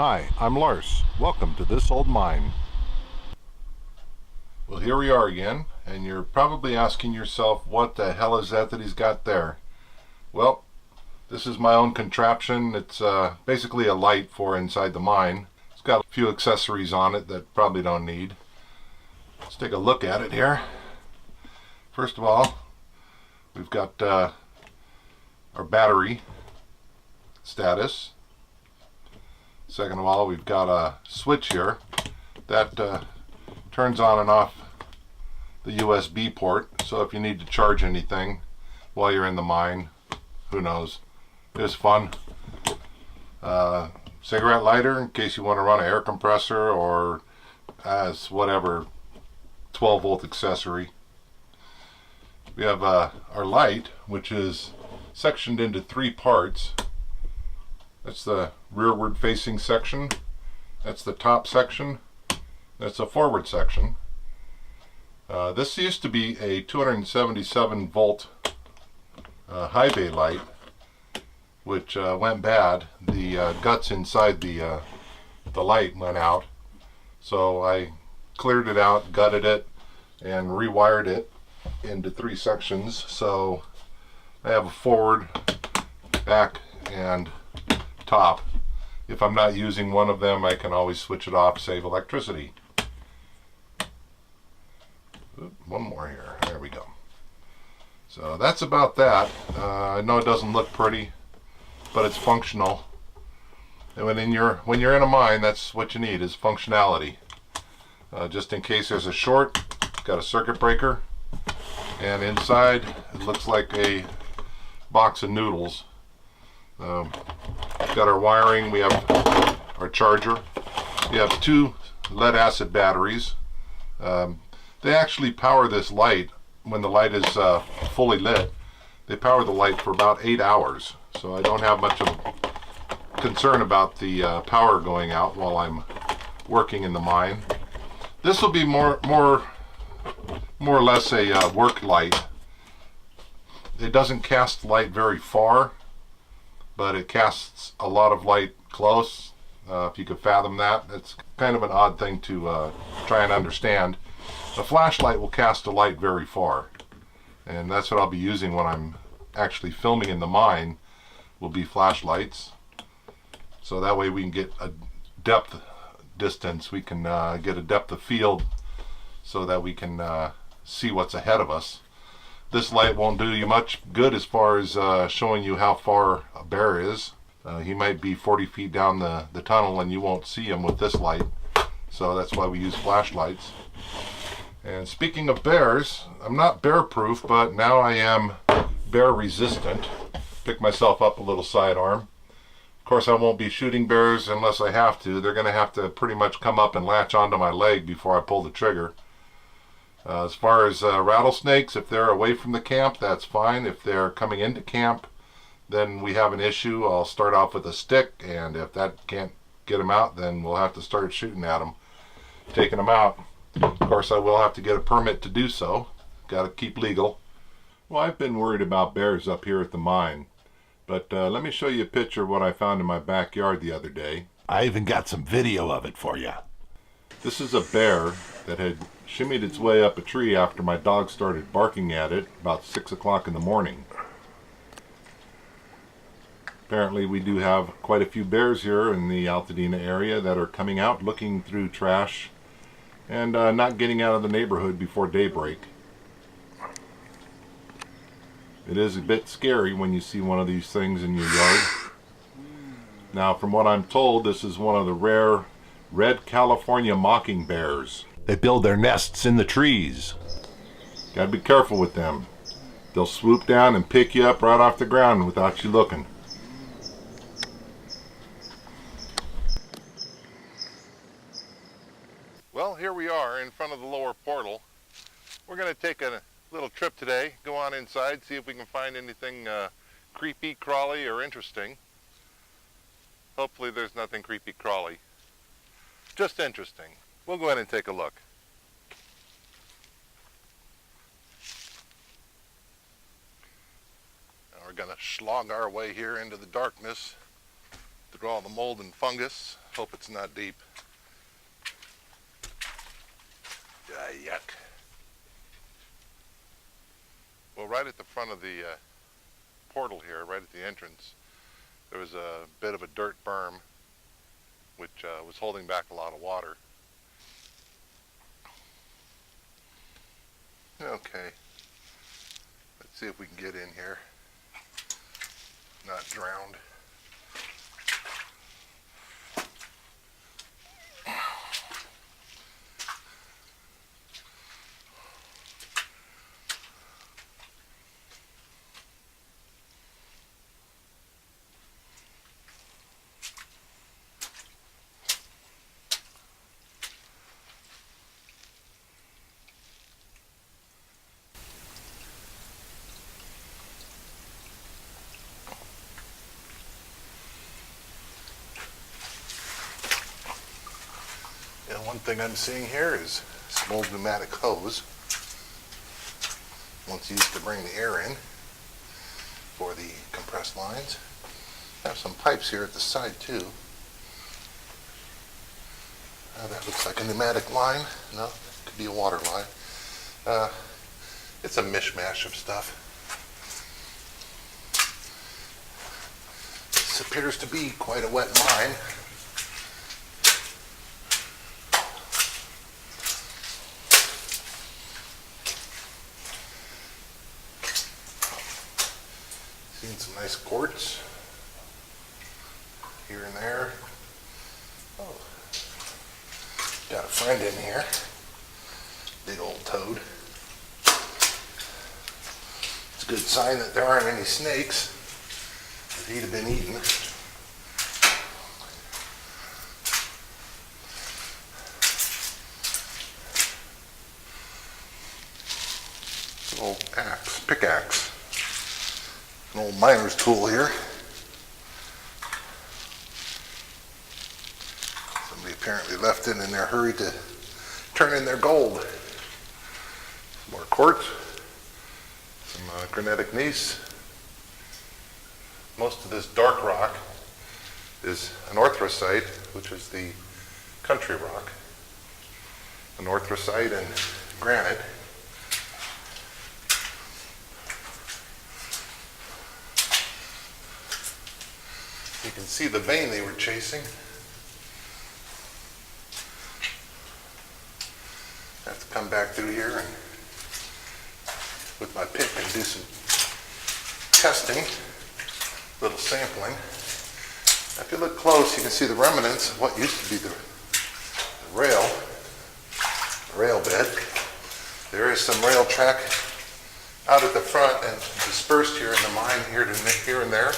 Hi, I'm Lars. Welcome to This Old Mine. Well, here we are again, and you're probably asking yourself, what the hell is that he's got there? Well, this is my own contraption. It's basically a light for inside the mine. It's got a few accessories on it that probably don't need. Let's take a look at it here. First of all, we've got our battery status. Second of all, we've got a switch here that turns on and off the USB port. So if you need to charge anything while you're in the mine, who knows? It's fun. Cigarette lighter in case you want to run an air compressor, or as whatever 12 volt accessory. We have our light, which is sectioned into three parts. That's the rearward facing section, that's the top section, that's the forward section. This used to be a 277 volt high bay light, which went bad. The guts inside the light went out, so I cleared it out, gutted it, and rewired it into three sections. So I have a forward, back, and top. If I'm not using one of them, I can always switch it off, save electricity. One more here. There we go. So that's about that. I know it doesn't look pretty, but it's functional. And when you're in a mine, that's what you need, is functionality. Just in case there's a short, got a circuit breaker, and inside it looks like a box of noodles. Got our wiring, we have our charger, we have two lead acid batteries. They actually power this light when the light is fully lit. They power the light for about 8 hours, so I don't have much of a concern about the power going out while I'm working in the mine. This will be more or less a work light. It doesn't cast light very far, but it casts a lot of light close. If you could fathom that, it's kind of an odd thing to try and understand. A flashlight will cast a light very far, and that's what I'll be using when I'm actually filming in the mine, will be flashlights. So that way we can get a depth distance, we can get a depth of field so that we can see what's ahead of us. This light won't do you much good as far as showing you how far a bear is. He might be 40 feet down the tunnel and you won't see him with this light. So that's why we use flashlights. And speaking of bears, I'm not bear proof, but now I am bear resistant. Pick myself up a little sidearm. Of course, I won't be shooting bears unless I have to. They're going to have to pretty much come up and latch onto my leg before I pull the trigger. As far as rattlesnakes, if they're away from the camp, that's fine. If they're coming into camp, then we have an issue. I'll start off with a stick, and if that can't get them out, then we'll have to start shooting at them, taking them out. Of course, I will have to get a permit to do so. Got to keep legal. Well, I've been worried about bears up here at the mine, but let me show you a picture of what I found in my backyard the other day. I even got some video of it for you. This is a bear that had shimmied its way up a tree after my dog started barking at it about 6 o'clock in the morning. Apparently we do have quite a few bears here in the Altadena area that are coming out looking through trash and not getting out of the neighborhood before daybreak. It is a bit scary when you see one of these things in your yard. Now, from what I'm told, this is one of the rare red California mocking bears. They build their nests in the trees. Gotta be careful with them. They'll swoop down and pick you up right off the ground without you looking. Well, here we are in front of the lower portal. We're going to take a little trip today, go on inside, see if we can find anything creepy, crawly, or interesting. Hopefully there's nothing creepy, crawly. Just interesting. We'll go ahead and take a look. Now we're going to slog our way here into the darkness through all the mold and fungus. Hope it's not deep. Yuck. Well, right at the front of the portal here, right at the entrance, there was a bit of a dirt berm which was holding back a lot of water. Okay, let's see if we can get in here, not drowned. And one thing I'm seeing here is some old pneumatic hose, once used to bring the air in for the compressed lines. I have some pipes here at the side too. That looks like a pneumatic line. No, it could be a water line. It's a mishmash of stuff. This appears to be quite a wet mine. Seeing some nice quartz here and there. Oh, got a friend in here. Big old toad. It's a good sign that there aren't any snakes, because he'd have been eaten. It's an old axe, pickaxe. An old miner's tool here. Somebody apparently left it in their hurry to turn in their gold. Some more quartz, some granitic gneiss. Most of this dark rock is an anthracite, which is the country rock. An anthracite and granite. You can see the vein they were chasing. I have to come back through here and with my pick and do some testing, little sampling. If you look close, you can see the remnants of what used to be the rail bed. There is some rail track out at the front and dispersed here in the mine here and there.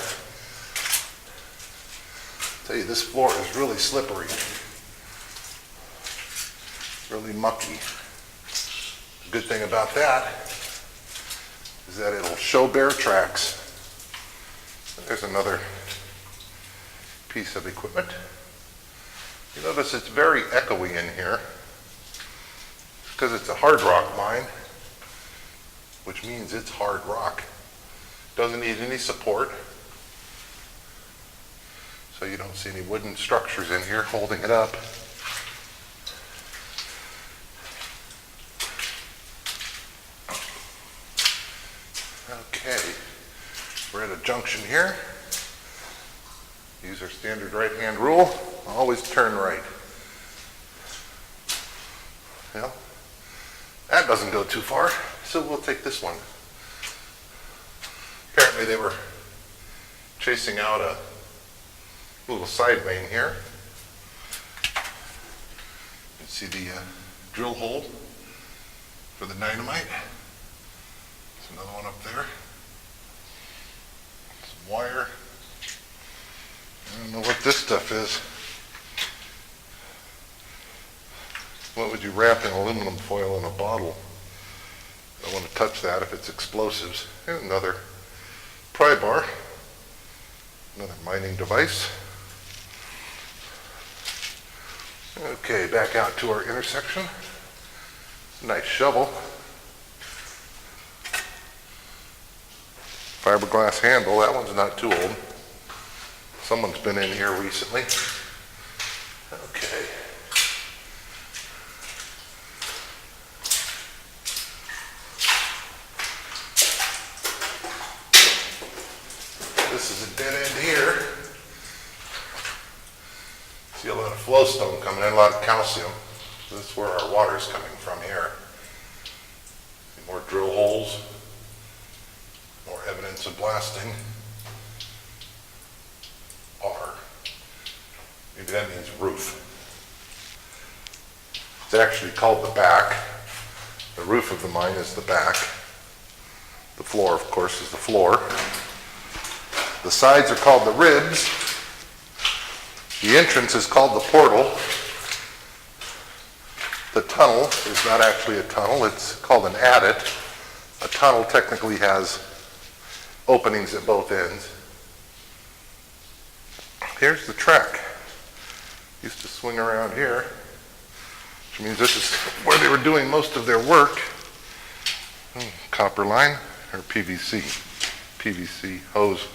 I tell you, this floor is really slippery, really mucky. The good thing about that is that it'll show bear tracks. There's another piece of equipment. You notice it's very echoey in here because it's a hard rock mine, which means it's hard rock. Doesn't need any support. So you don't see any wooden structures in here holding it up. Okay, we're at a junction here. Use our standard right-hand rule. Always turn right. Well, that doesn't go too far, so we'll take this one. Apparently they were chasing out a little side vein here. You can see the drill hole for the dynamite. There's another one up there. Some wire. I don't know what this stuff is. What would you wrap in aluminum foil in a bottle? I don't want to touch that if it's explosives. Here's another pry bar. Another mining device. Okay, back out to our intersection. Nice shovel. Fiberglass handle, that one's not too old. Someone's been in here recently. Okay. This is a dead end here. See a lot of flowstone coming in, a lot of calcium. This is where our water's coming from here. See more drill holes, more evidence of blasting. R. Maybe that means roof. It's actually called the back. The roof of the mine is the back. The floor, of course, is the floor. The sides are called the ribs. The entrance is called the portal. The tunnel is not actually a tunnel, it's called an adit. A tunnel technically has openings at both ends. Here's the track. Used to swing around here, which means this is where they were doing most of their work. Copper line or PVC. PVC hose.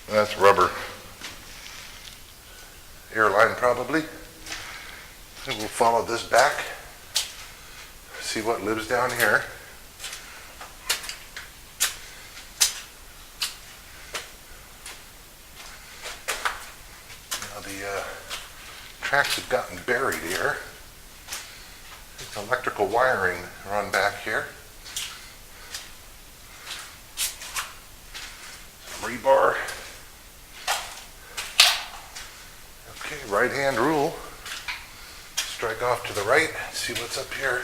That's rubber. Airline probably. And we'll follow this back. See what lives down here. Now the tracks have gotten buried here. There's electrical wiring run back here. Some rebar. Okay, right hand rule. Strike off to the right, see what's up here.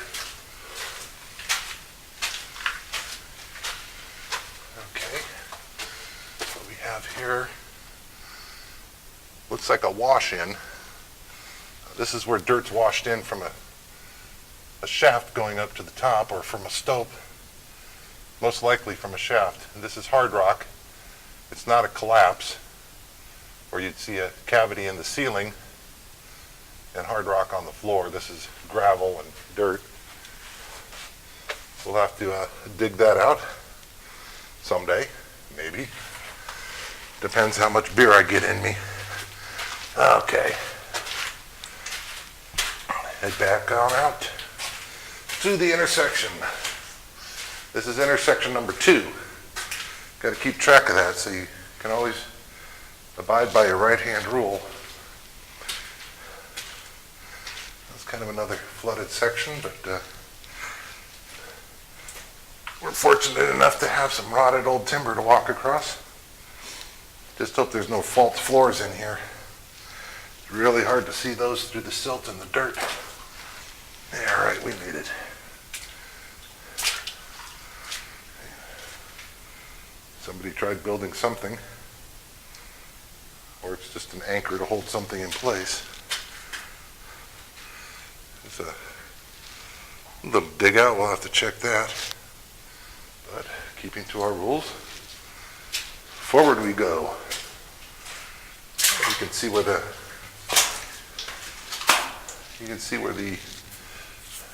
Okay, what we have here looks like a wash-in. This is where dirt's washed in from a shaft going up to the top, or from a stope, most likely from a shaft. And this is hard rock. It's not a collapse, or you'd see a cavity in the ceiling and hard rock on the floor. This is gravel and dirt. We'll have to dig that out someday, maybe. Depends how much beer I get in me. Okay. Head back on out to the intersection. This is intersection number 2. Got to keep track of that so you can always abide by your right-hand rule. That's kind of another flooded section, but we're fortunate enough to have some rotted old timber to walk across. Just hope there's no false floors in here. It's really hard to see those through the silt and the dirt. Yeah, right, we made it. Somebody tried building something, or it's just an anchor to hold something in place. It's a little dig out, we'll have to check that. But keeping to our rules, forward we go. You can see where the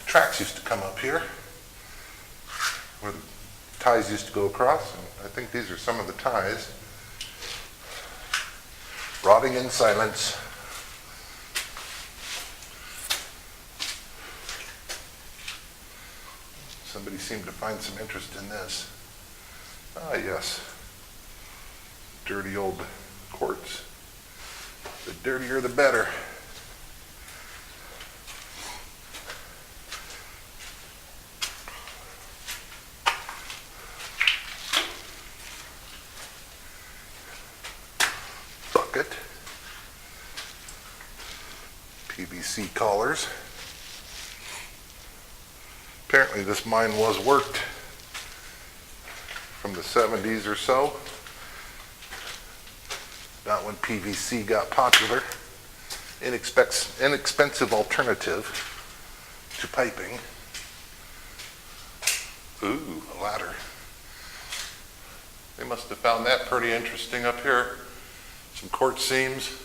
tracks used to come up here, where the ties used to go across, and I think these are some of the ties. Rotting in silence. Somebody seemed to find some interest in this. Ah, yes. Dirty old quartz. The dirtier the better. Bucket. PVC collars. Apparently this mine was worked from the 70s or so. About when PVC got popular. Inexpensive alternative to piping. Ooh, a ladder. They must have found that pretty interesting up here. Some quartz seams.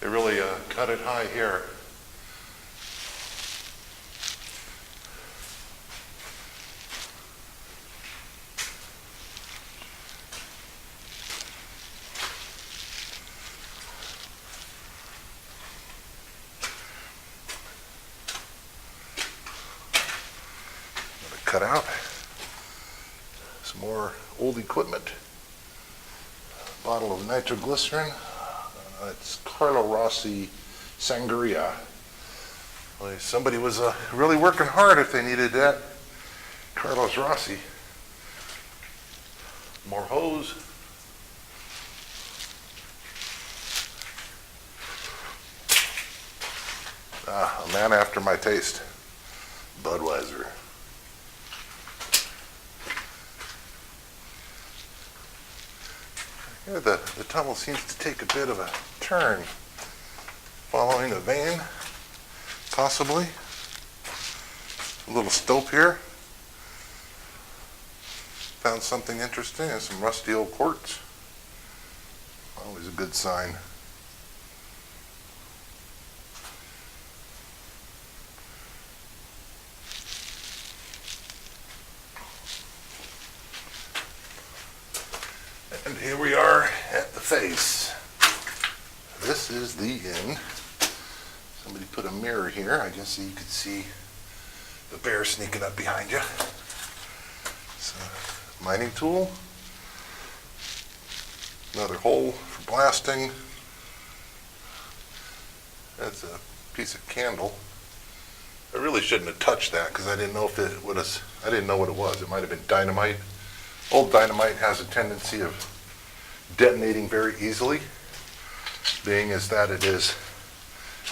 They really cut it high here. cut out. Some more old equipment. Bottle of nitroglycerin. It's Carlo Rossi Sangria. Well, somebody was really working hard if they needed that. Carlos Rossi. More hose. A man after my taste. Budweiser. Here the tunnel seems to take a bit of a turn. Following a vein, possibly. A little stope here. Found something interesting and some rusty old quartz. Always a good sign. And here we are at the face. This is the end. Somebody put a mirror here, I guess, so you could see the bear sneaking up behind you. So, mining tool. Another hole for blasting. That's a piece of candle. I really shouldn't have touched that because I didn't know if it was. I didn't know what it was. It might have been dynamite. Old dynamite has a tendency of detonating very easily, being as that it is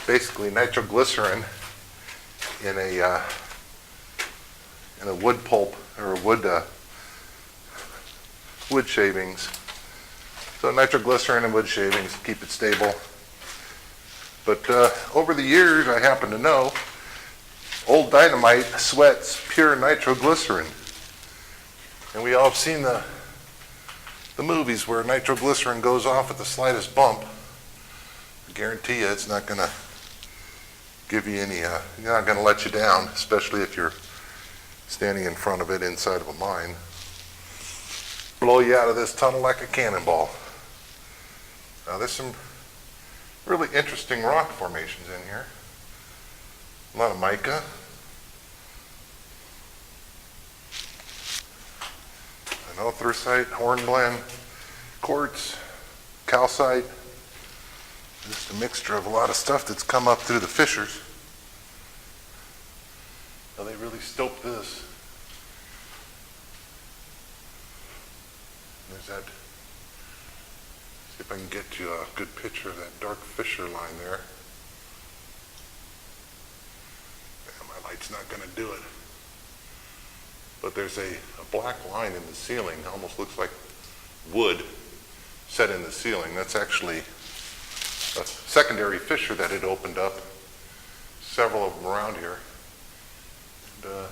basically nitroglycerin in a wood pulp or wood shavings. So nitroglycerin and wood shavings keep it stable. But over the years, I happen to know old dynamite sweats pure nitroglycerin. And we all have seen the movies where nitroglycerin goes off at the slightest bump. I guarantee you it's not going to give you any, not going to let you down, especially if you're standing in front of it inside of a mine. Blow you out of this tunnel like a cannonball. Now there's some really interesting rock formations in here. A lot of mica. Anthracite, hornblende, quartz, calcite. Just a mixture of a lot of stuff that's come up through the fissures. Now they really stoped this. There's that. See if I can get you a good picture of that dark fissure line there. My light's not going to do it. But there's a black line in the ceiling, almost looks like wood set in the ceiling. That's actually a secondary fissure that had opened up, several of them around here. And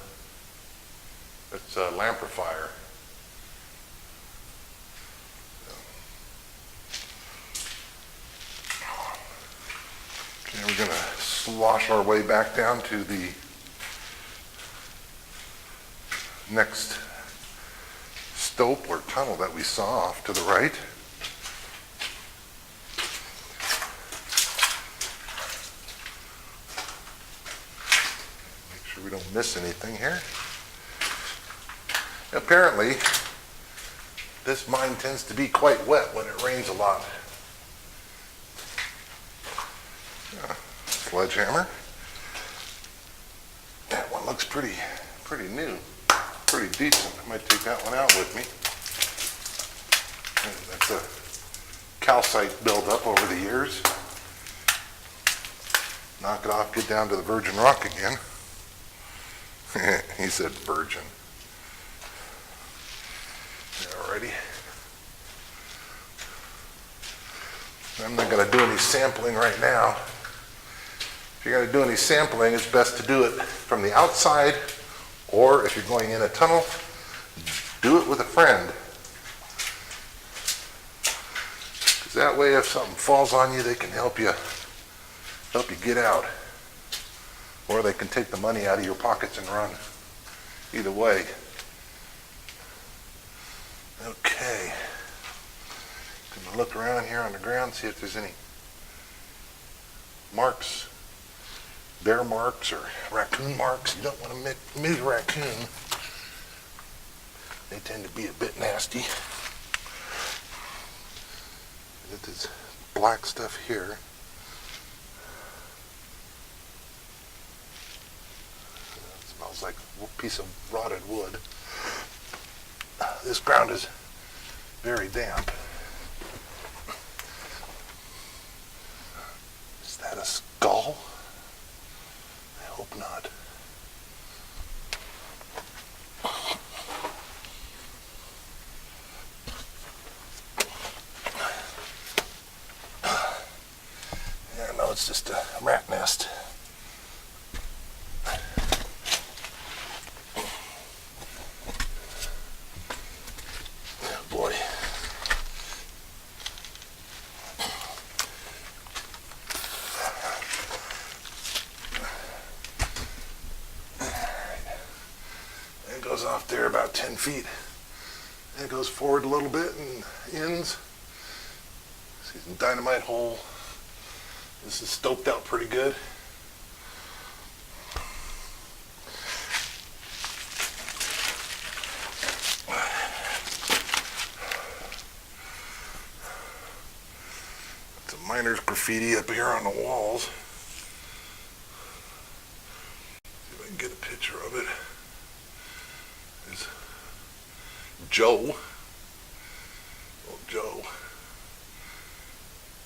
it's a lamprifier. Okay, we're going to slosh our way back down to the next stope or tunnel that we saw off to the right. Make sure we don't miss anything here. Apparently, this mine tends to be quite wet when it rains a lot. Sledgehammer. That one looks pretty new. Pretty decent. I might take that one out with me. And that's a calcite buildup over the years. Knock it off, get down to the virgin rock again. He said virgin. Alrighty. I'm not going to do any sampling right now. If you're going to do any sampling, it's best to do it from the outside. Or if you're going in a tunnel, do it with a friend. Because that way if something falls on you, they can help you get out. Or they can take the money out of your pockets and run. Either way. Okay. Gonna look around here on the ground, see if there's any marks. Bear marks or raccoon marks. You don't want to meet a raccoon. They tend to be a bit nasty. Get this black stuff here. It smells like a piece of rotted wood. This ground is very damp. Is that a skull? I hope not. Yeah, no, it's just a rat nest. Oh boy. It goes off there about 10 feet. And it goes forward a little bit and ends. See some dynamite hole. This is stoked out pretty good. Some miner's graffiti up here on the walls. See if I can get a picture of it. There's Joe. Oh, Joe.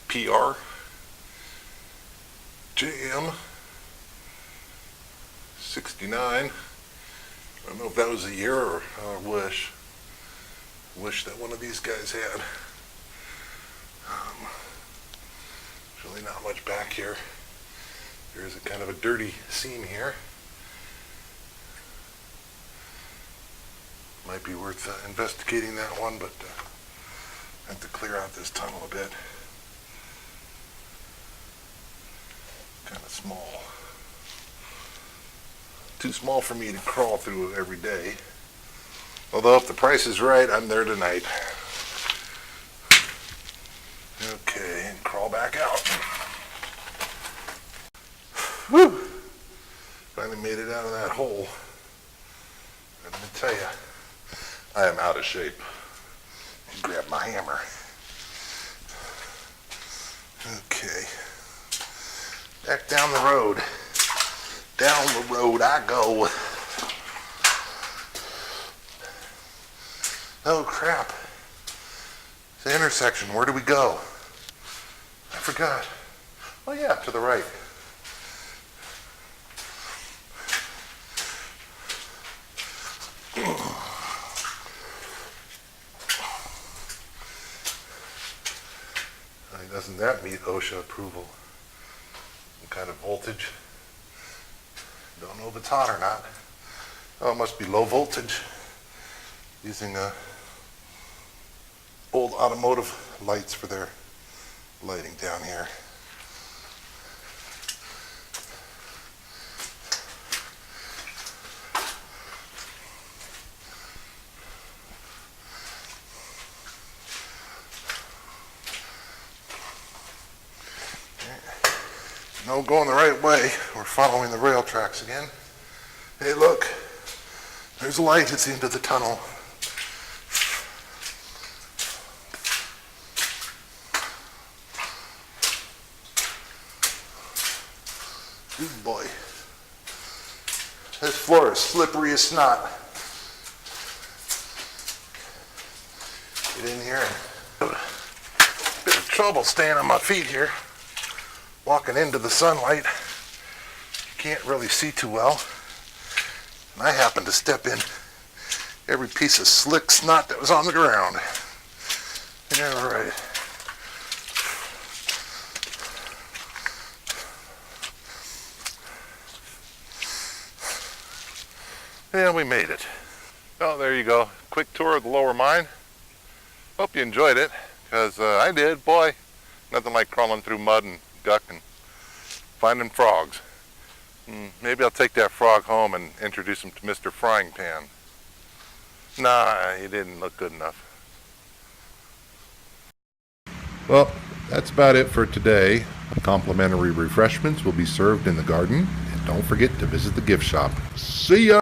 PR. JM. 69. I don't know if that was a year or I wish that one of these guys had. There's really not much back here. There's a kind of a dirty seam here. Might be worth investigating that one, but I have to clear out this tunnel a bit. Kind of small. Too small for me to crawl through every day. Although if the price is right, I'm there tonight. Okay, and crawl back out. Whew! Finally made it out of that hole. And let me tell you, I am out of shape. Grab my hammer. Okay. Back down the road. Down the road I go. Oh crap. It's the intersection. Where do we go? I forgot. Oh yeah, to the right. Doesn't that meet OSHA approval? Some kind of voltage. Don't know if it's hot or not. Oh, it must be low voltage. Using old automotive lights for their lighting down here. No, going the right way. We're following the rail tracks again. Hey, look. There's a light at the end of the tunnel. Good boy. This floor is slippery as snot. Get in here and a bit of trouble staying on my feet here. Walking into the sunlight, you can't really see too well. And I happened to step in every piece of slick snot that was on the ground. Yeah, right. Yeah, we made it. Well, there you go. Quick tour of the lower mine. Hope you enjoyed it, because I did. Boy, nothing like crawling through mud and duck and finding frogs. Maybe I'll take that frog home and introduce him to Mr. Frying Pan. Nah, he didn't look good enough. Well, that's about it for today. Complimentary refreshments will be served in the garden. And don't forget to visit the gift shop. See ya!